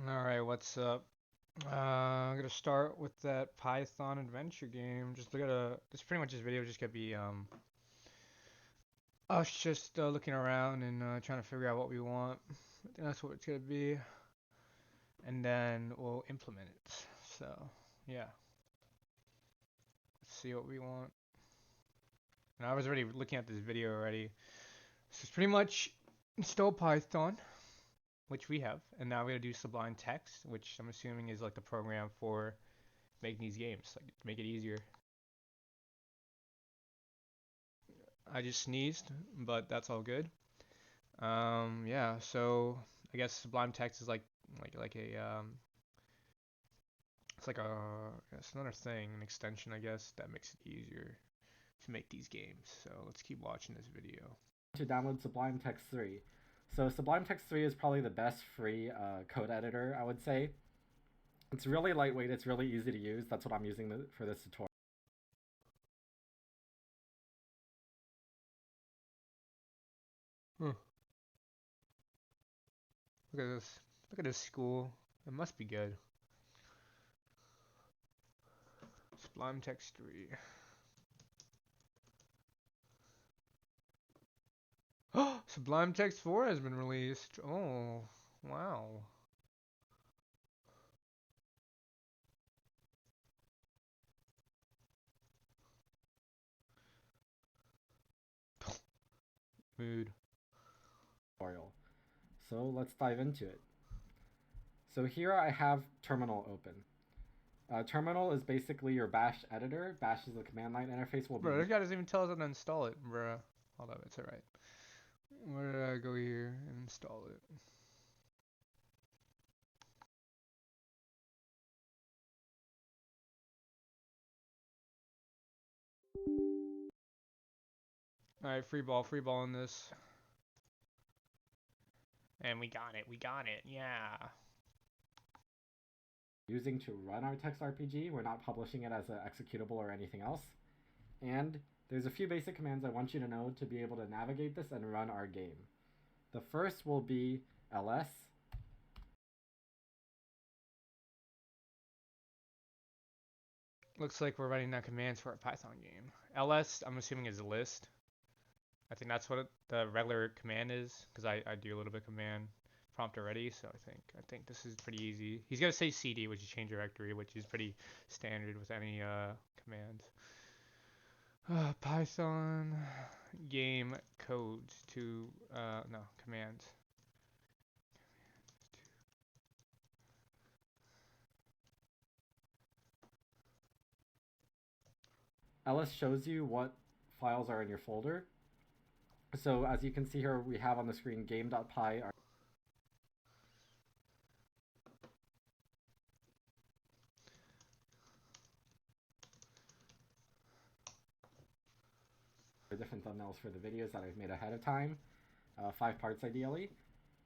Alright, what's up? I'm gonna start with that Python adventure game. Just look at this pretty much this video just gonna be us just looking around and trying to figure out what we want. I think that's what it's gonna be, and then we'll implement it. So yeah, let's see what we want. And I was already looking at this video already. So it's pretty much install Python, which we have, and now we're gonna do Sublime Text, which I'm assuming is like the program for making these games, like to make it easier. I just sneezed, but that's all good. Yeah, so I guess Sublime Text is like a it's like a it's another thing, an extension I guess that makes it easier to make these games. So let's keep watching this video. To download Sublime Text 3. So Sublime Text 3 is probably the best free code editor, I would say. It's really lightweight, it's really easy to use. That's what I'm using for this tutorial. Huh. Look at this. Look at this school. It must be good. Sublime Text 3. Sublime Text 4 has been released. Oh, wow. Mood. So let's dive into it. So here I have terminal open. Terminal is basically your bash editor. Bash is the command line interface. Bro, this guy doesn't even tell us how to install it, bro. Hold up, it's alright. Where did I go here and install it? Alright, free ball in this. And we got it, yeah. Using to run our text RPG. We're not publishing it as an executable or anything else. And there's a few basic commands I want you to know to be able to navigate this and run our game. The first will be ls. Looks like we're writing down commands for a Python game. ls, I'm assuming is a list. I think that's what the regular command is, because I do a little bit of command prompt already, so I think this is pretty easy. He's gonna say cd, which is change directory, which is pretty standard with any command. Python game codes to no commands. ls shows you what files are in your folder. So as you can see here, we have on the screen game.py. Different thumbnails for the videos that I've made ahead of time, 5 parts ideally.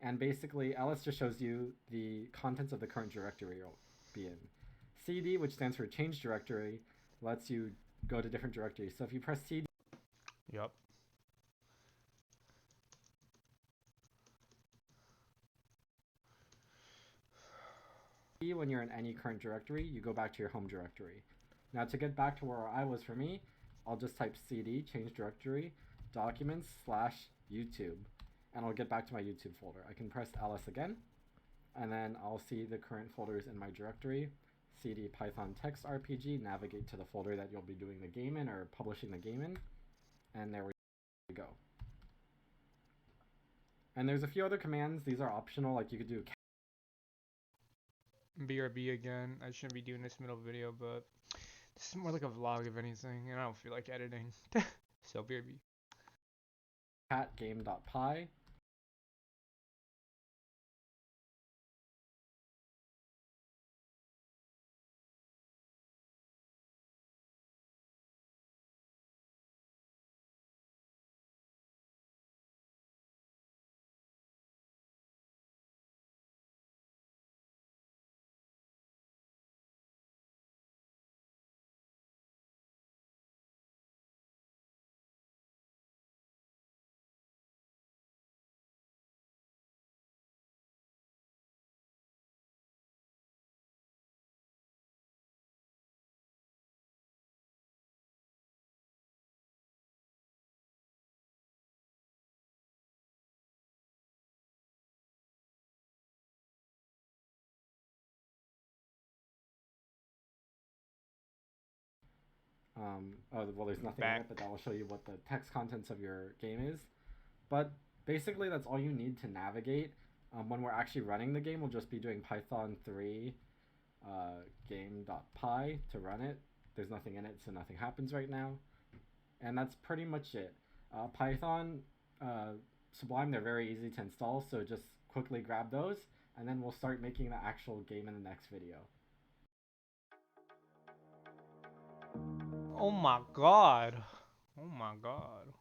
And basically, ls just shows you the contents of the current directory you'll be in. cd, which stands for change directory, lets you go to different directories. So if you press cd, Yep. when you're in any current directory, you go back to your home directory. Now to get back to where I was for me, I'll just type cd, change directory, documents / YouTube, and I'll get back to my YouTube folder. I can press ls again, and then I'll see the current folders in my directory. cd python text RPG, navigate to the folder that you'll be doing the game in or publishing the game in, and there we go. And there's a few other commands. These are optional, like you could do BRB again. I shouldn't be doing this middle video, but this is more like a vlog if anything, and I don't feel like editing. So BRB. cat game.py. Oh, well, there's nothing in Back. it, but that will show you what the text contents of your game is. But basically, that's all you need to navigate. When we're actually running the game, we'll just be doing Python 3 game.py to run it. There's nothing in it, so nothing happens right now. And that's pretty much it. Python, Sublime, they're very easy to install, so just quickly grab those, and then we'll start making the actual game in the next video. Oh my god. Oh my god.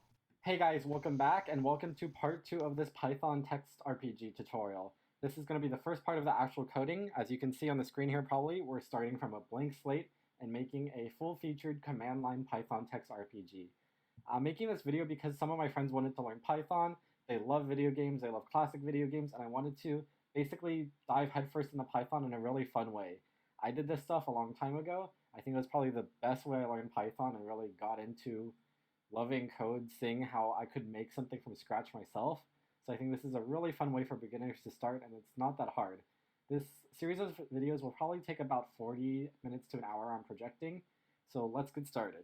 Hey guys, welcome back, and welcome to part 2 of this Python text RPG tutorial. This is going to be the first part of the actual coding. As you can see on the screen here probably, we're starting from a blank slate and making a full-featured command line Python text RPG. I'm making this video because some of my friends wanted to learn Python. They love video games, they love classic video games, and I wanted to basically dive headfirst into Python in a really fun way. I did this stuff a long time ago. I think it was probably the best way I learned Python and really got into loving code, seeing how I could make something from scratch myself. So I think this is a really fun way for beginners to start, and it's not that hard. This series of videos will probably take about 40 minutes to an hour I'm projecting, so let's get started.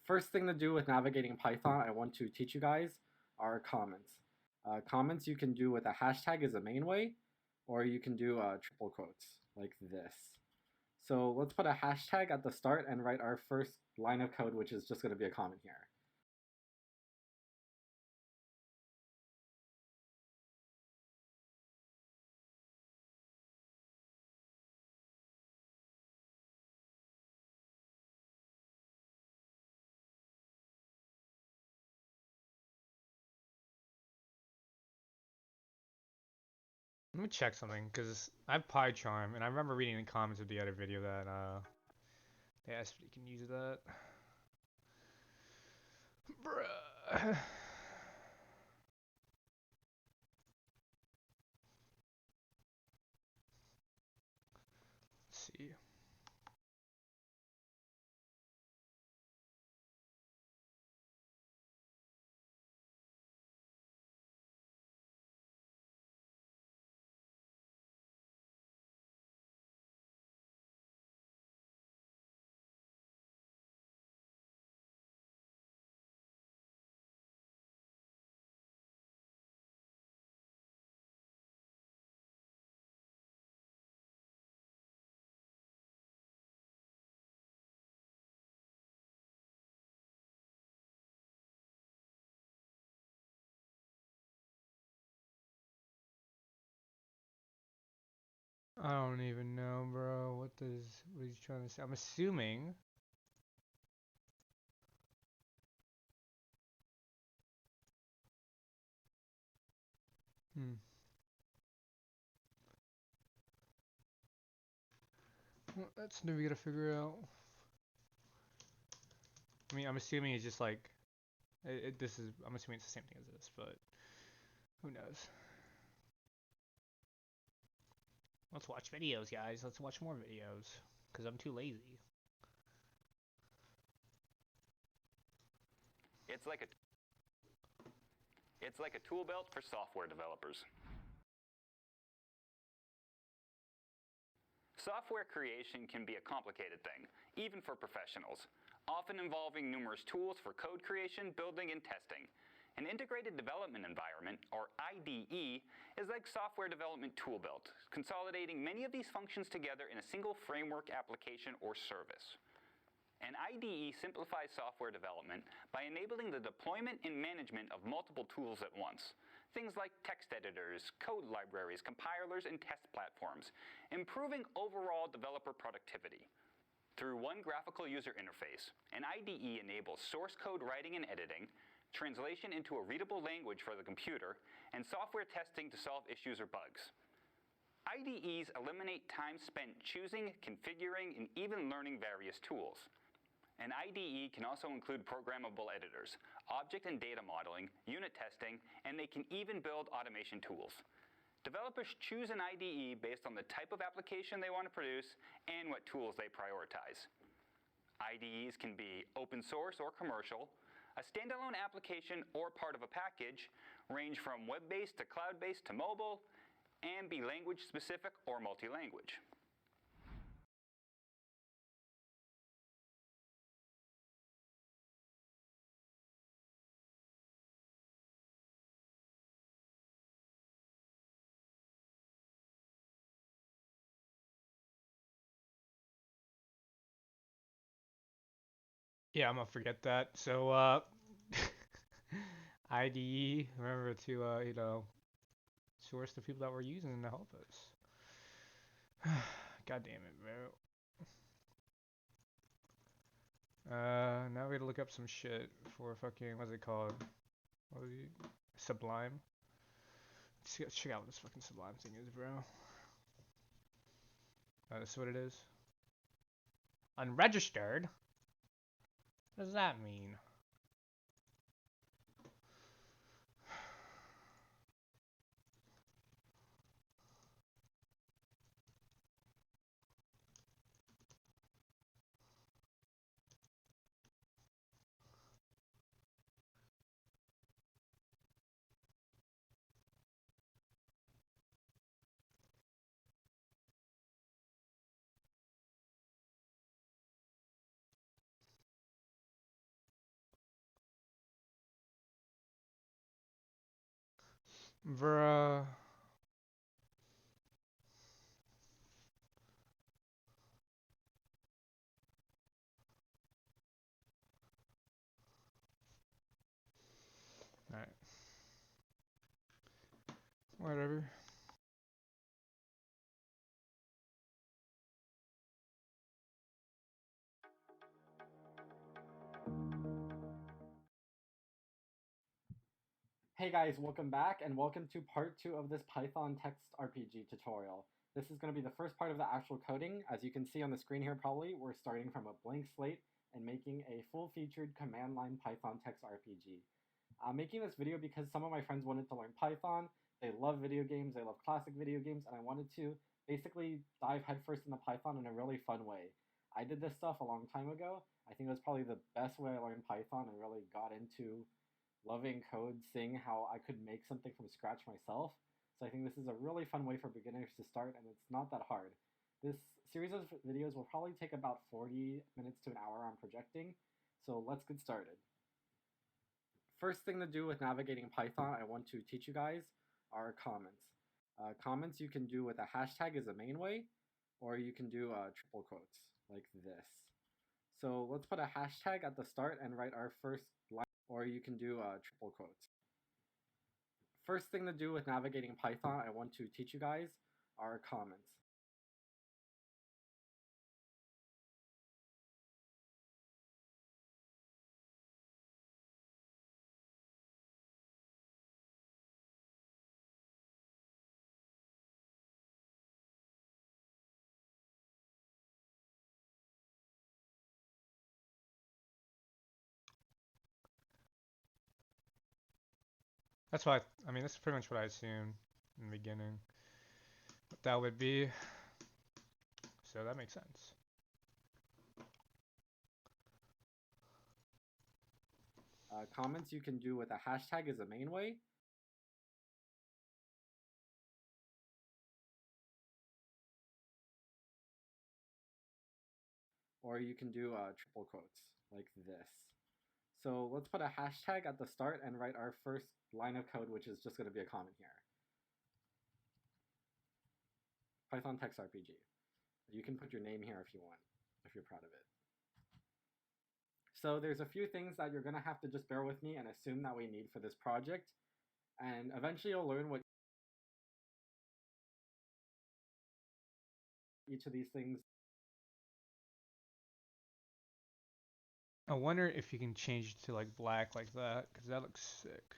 First thing to do with navigating Python I want to teach you guys are comments. Comments you can do with a hashtag as a main way, or you can do triple quotes like this. So let's put a hashtag at the start and write our first line of code, which is just going to be a comment here. Let me check something, because I have PyCharm, and I remember reading in the comments of the other video that they asked if you can use that. Bruh. Let's see. I don't even know, bro. What he's trying to say? I'm assuming. Hmm. Well, that's new. We gotta figure out. I mean, I'm assuming it's just like, this is. I'm assuming it's the same thing as this, but who knows? Let's watch videos, guys. Let's watch more videos, cause I'm too lazy. It's like a tool belt for software developers. Software creation can be a complicated thing, even for professionals, often involving numerous tools for code creation, building, and testing. An integrated development environment, or IDE, is like software development tool belt, consolidating many of these functions together in a single framework, application, or service. An IDE simplifies software development by enabling the deployment and management of multiple tools at once. Things like text editors, code libraries, compilers, and test platforms, improving overall developer productivity. Through one graphical user interface, an IDE enables source code writing and editing, translation into a readable language for the computer, and software testing to solve issues or bugs. IDEs eliminate time spent choosing, configuring, and even learning various tools. An IDE can also include programmable editors, object and data modeling, unit testing, and they can even build automation tools. Developers choose an IDE based on the type of application they want to produce and what tools they prioritize. IDEs can be open source or commercial, a standalone application or part of a package, range from web-based to cloud-based to mobile, and be language-specific or multi-language. Yeah, I'm gonna forget that. So, IDE, remember to, source the people that we're using to help us. God damn it, bro. Now we gotta look up some shit for fucking, what's it called? What was it? Sublime. Let's check out what this fucking Sublime thing is, bro. That's what it is. Unregistered? What does that mean? Bruh. Alright. Whatever. Hey guys, welcome back and welcome to part 2 of this Python text RPG tutorial. This is going to be the first part of the actual coding. As you can see on the screen here probably, we're starting from a blank slate and making a full-featured command line Python text RPG. I'm making this video because some of my friends wanted to learn Python. They love video games, they love classic video games, and I wanted to basically dive headfirst into Python in a really fun way. I did this stuff a long time ago. I think it was probably the best way I learned Python and really got into loving code, seeing how I could make something from scratch myself. So I think this is a really fun way for beginners to start, and it's not that hard. This series of videos will probably take about 40 minutes to an hour, I'm projecting. So let's get started. First thing to do with navigating Python I want to teach you guys are comments. Comments you can do with a hashtag as a main way, or you can do triple quotes like this. So let's put a hashtag at the start and write our first line, or you can do triple quotes. First thing to do with navigating Python I want to teach you guys are comments. That's why, I mean, that's pretty much what I assumed in the beginning. What that would be. So that makes sense. Comments you can do with a hashtag as a main way, or you can do triple quotes like this. So let's put a hashtag at the start and write our first line of code, which is just going to be a comment here. Python text RPG. You can put your name here if you want, if you're proud of it. So there's a few things that you're going to have to just bear with me and assume that we need for this project. And eventually you'll learn what each of these things. I wonder if you can change it to like black like that, because that looks sick.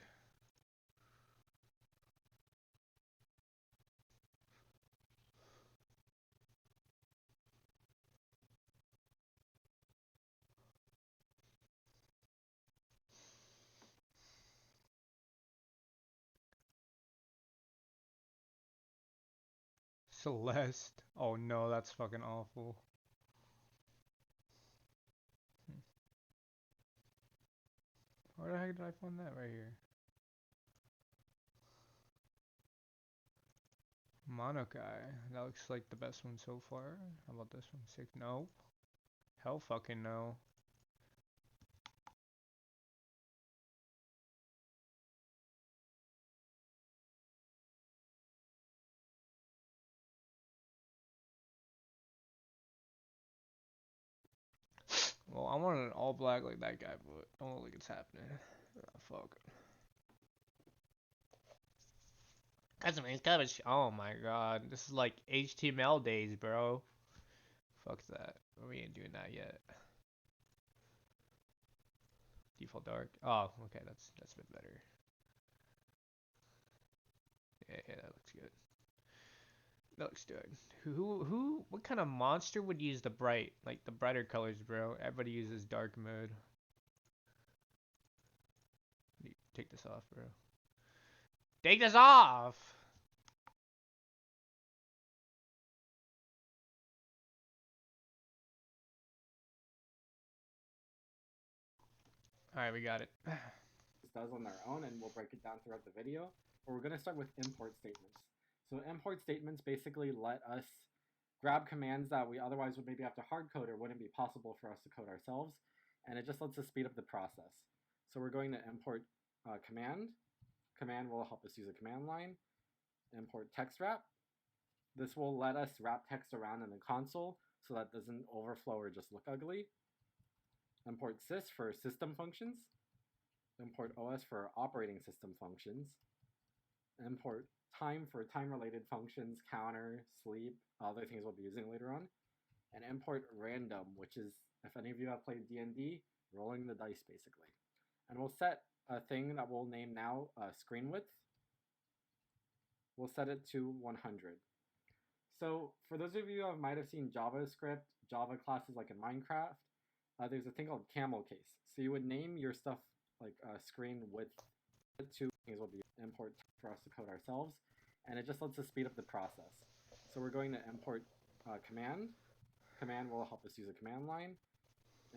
Celeste. Oh no, that's fucking awful. Where the heck did I find that right here? Monokai. That looks like the best one so far. How about this one? Sick. No. Hell fucking no. Well, I want an all black like that guy, but I don't think it's happening. Oh, fuck. Oh my god, this is like HTML days, bro. Fuck that. We ain't doing that yet. Default dark. Oh, okay, that's a bit better. Yeah, that looks good. That looks good. What kind of monster would use the brighter colors, bro? Everybody uses dark mode. Take this off, bro. Take this off! Alright, we got it. Does on their own, and we'll break it down throughout the video. But we're going to start with import statements. So import statements basically let us grab commands that we otherwise would maybe have to hard code or wouldn't be possible for us to code ourselves, and it just lets us speed up the process. So we're going to import command. Command will help us use a command line. Import text wrap. This will let us wrap text around in the console so that doesn't overflow or just look ugly. Import sys for system functions. Import OS for operating system functions. Import time for time-related functions, counter, sleep, other things we'll be using later on. And import random, which is, if any of you have played D&D, rolling the dice basically. And we'll set a thing that we'll name now screen width. We'll set it to 100. So for those of you who might have seen JavaScript, Java classes like in Minecraft, there's a thing called camel case. So you would name your stuff like screen width to things will be import for us to code ourselves, and it just lets us speed up the process. So we're going to import command. Command will help us use a command line.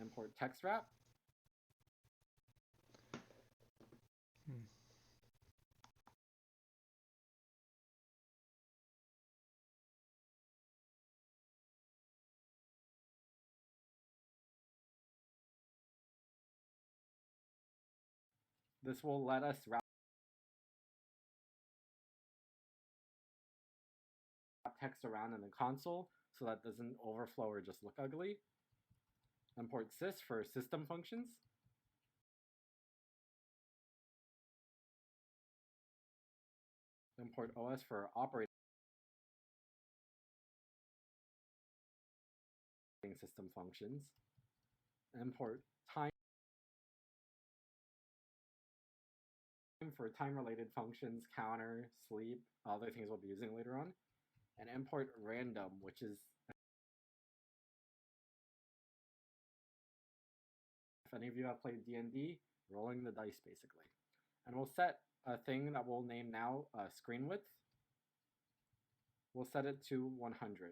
Import text wrap. This will let us wrap text around in the console so that doesn't overflow or just look ugly. Import sys for system functions. Import OS for operating system functions. Import time for time-related functions, counter, sleep, other things we'll be using later on. And import random, which is, if any of you have played D&D, rolling the dice basically. And we'll set a thing that we'll name now screen width. We'll set it to 100.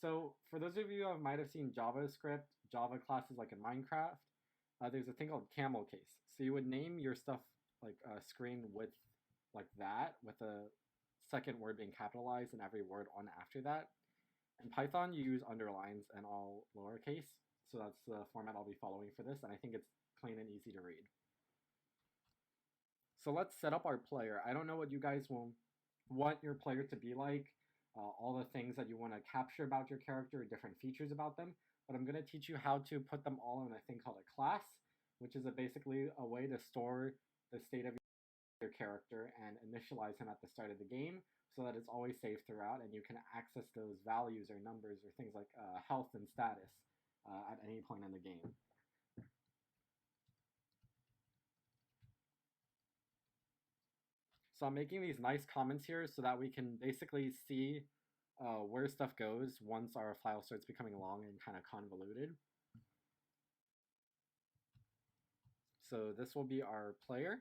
So for those of you who might have seen JavaScript, Java classes like in Minecraft, there's a thing called camel case. So you would name your stuff like screen width like that, with a second word being capitalized and every word on after that. In Python, you use underlines and all lowercase. So that's the format I'll be following for this, and I think it's plain and easy to read. So let's set up our player. I don't know what you guys will want your player to be like, all the things that you want to capture about your character, different features about them, but I'm going to teach you how to put them all in a thing called a class, which is basically a way to store the state of your character and initialize him at the start of the game so that it's always saved throughout and you can access those values or numbers or things like health and status at any point in the game. So I'm making these nice comments here so that we can basically see where stuff goes once our file starts becoming long and kind of convoluted. So this will be our player.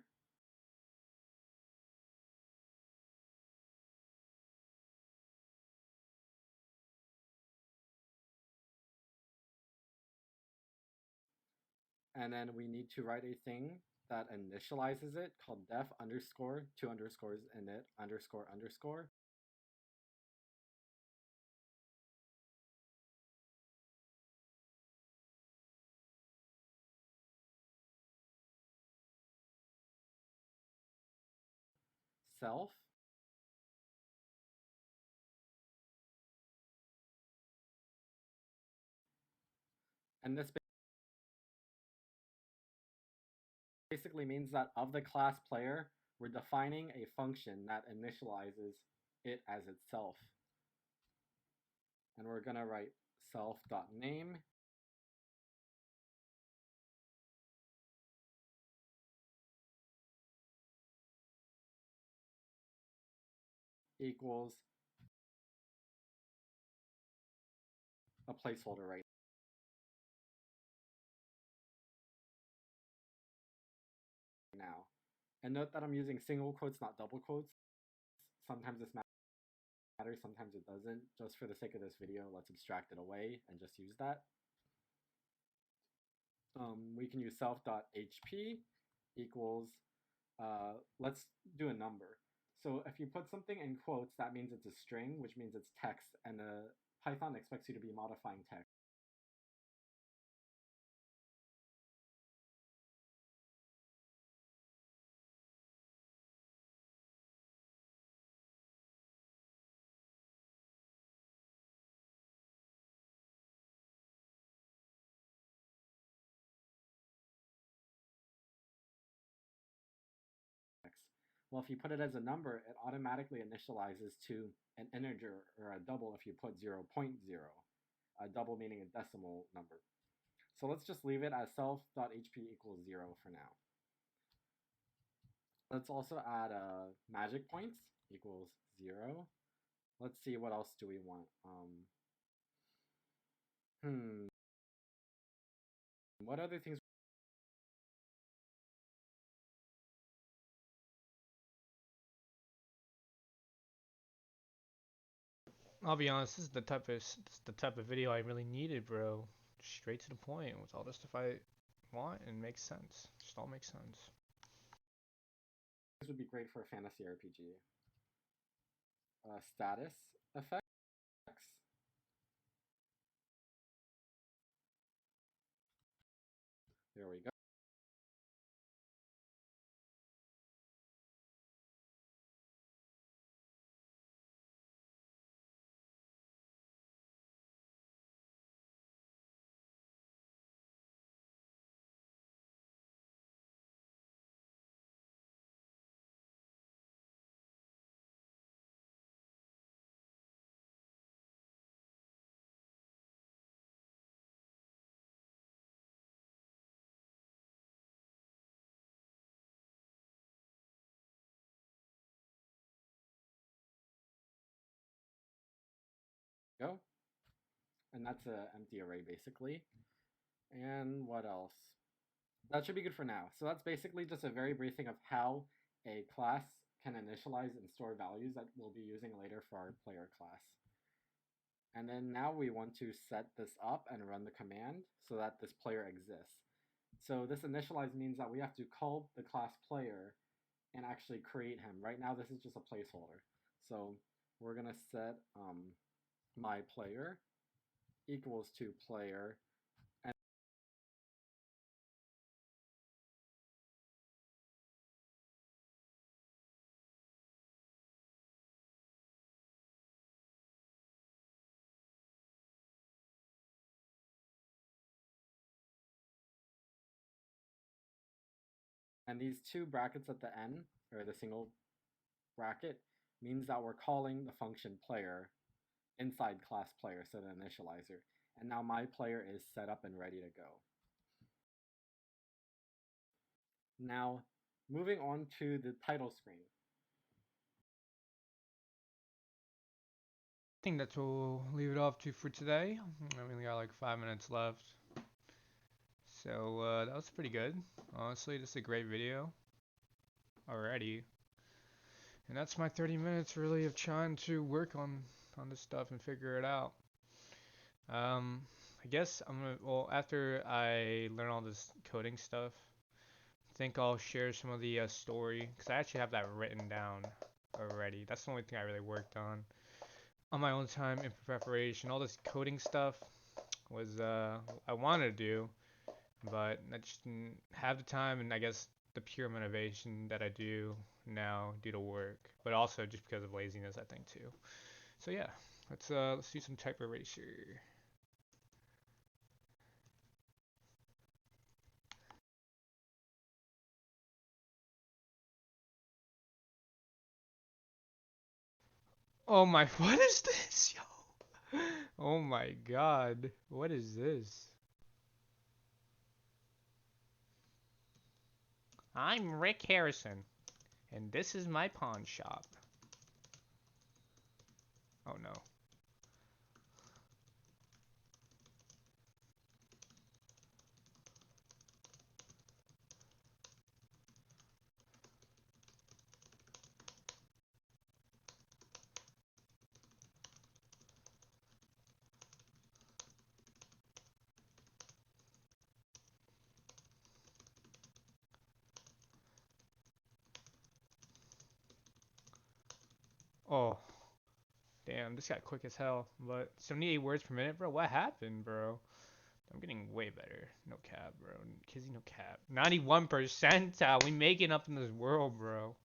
And then we need to write a thing that initializes it called def underscore 2 underscores init underscore underscore. self. And this basically means that of the class player, we're defining a function that initializes it as itself. And we're going to write self.name equals a placeholder right now. And note that I'm using single quotes, not double quotes. Sometimes this matters, sometimes it doesn't. Just for the sake of this video, let's abstract it away and just use that. We can use self.hp equals, let's do a number. So if you put something in quotes, that means it's a string, which means it's text, and Python expects you to be modifying text. Well, if you put it as a number, it automatically initializes to an integer or a double if you put 0.0, a double meaning a decimal number. So let's just leave it as self.hp equals 0 for now. Let's also add magic points equals 0. Let's see, what else do we want? What other things? I'll be honest, this is the type of video I really needed, bro. Straight to the point with all the stuff I want and makes sense. Just all makes sense. This would be great for a fantasy RPG. Status effects. There we go. Go. And that's an empty array basically. And what else? That should be good for now. So that's basically just a very brief thing of how a class can initialize and store values that we'll be using later for our player class. And then now we want to set this up and run the command so that this player exists. So this initialize means that we have to call the class player and actually create him. Right now this is just a placeholder. So we're going to set my player equals to player. And these two brackets at the end, or the single bracket, means that we're calling the function player inside class player, so the initializer. And now my player is set up and ready to go. Now, moving on to the title screen. I think that's what we'll leave it off to for today. I only got like 5 minutes left. So that was pretty good. Honestly, this is a great video already. And that's my 30 minutes really of trying to work on this stuff and figure it out. I guess well, after I learn all this coding stuff, I think I'll share some of the story, because I actually have that written down already. That's the only thing I really worked on my own time in preparation. All this coding stuff was I wanted to do, but I just didn't have the time, and I guess the pure motivation that I do now due to work, but also just because of laziness, I think too. So yeah, let's do some type eraser. Oh my, what is this, yo? Oh my god, what is this? I'm Rick Harrison, and this is my pawn shop. Oh no. Oh, damn, this got quick as hell. But 78 words per minute, bro. What happened, bro? I'm getting way better. No cap, bro. Kizzy, no cap. 91 percentile. We making up in this world, bro.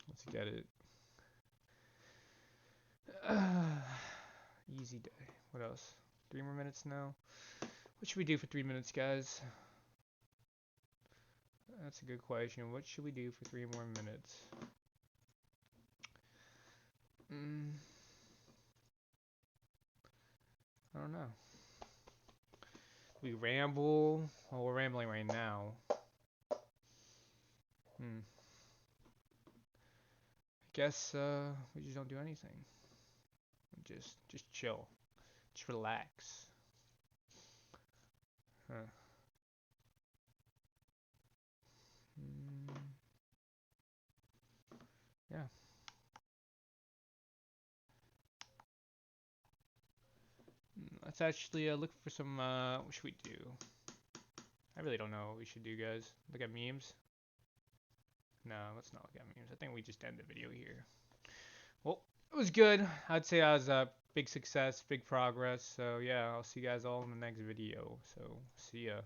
Let's get it. Easy day. What else? 3 more minutes now. What should we do for 3 minutes, guys? That's a good question. What should we do for 3 more minutes? I don't know. We ramble. Well, we're rambling right now. Guess we just don't do anything. Just chill. Just relax. Huh. Yeah. Let's actually look for some. What should we do? I really don't know what we should do, guys. Look at memes? No, let's not look at memes. I think we just end the video here. Well, it was good. I'd say I was a big success, big progress. So yeah, I'll see you guys all in the next video. So see ya.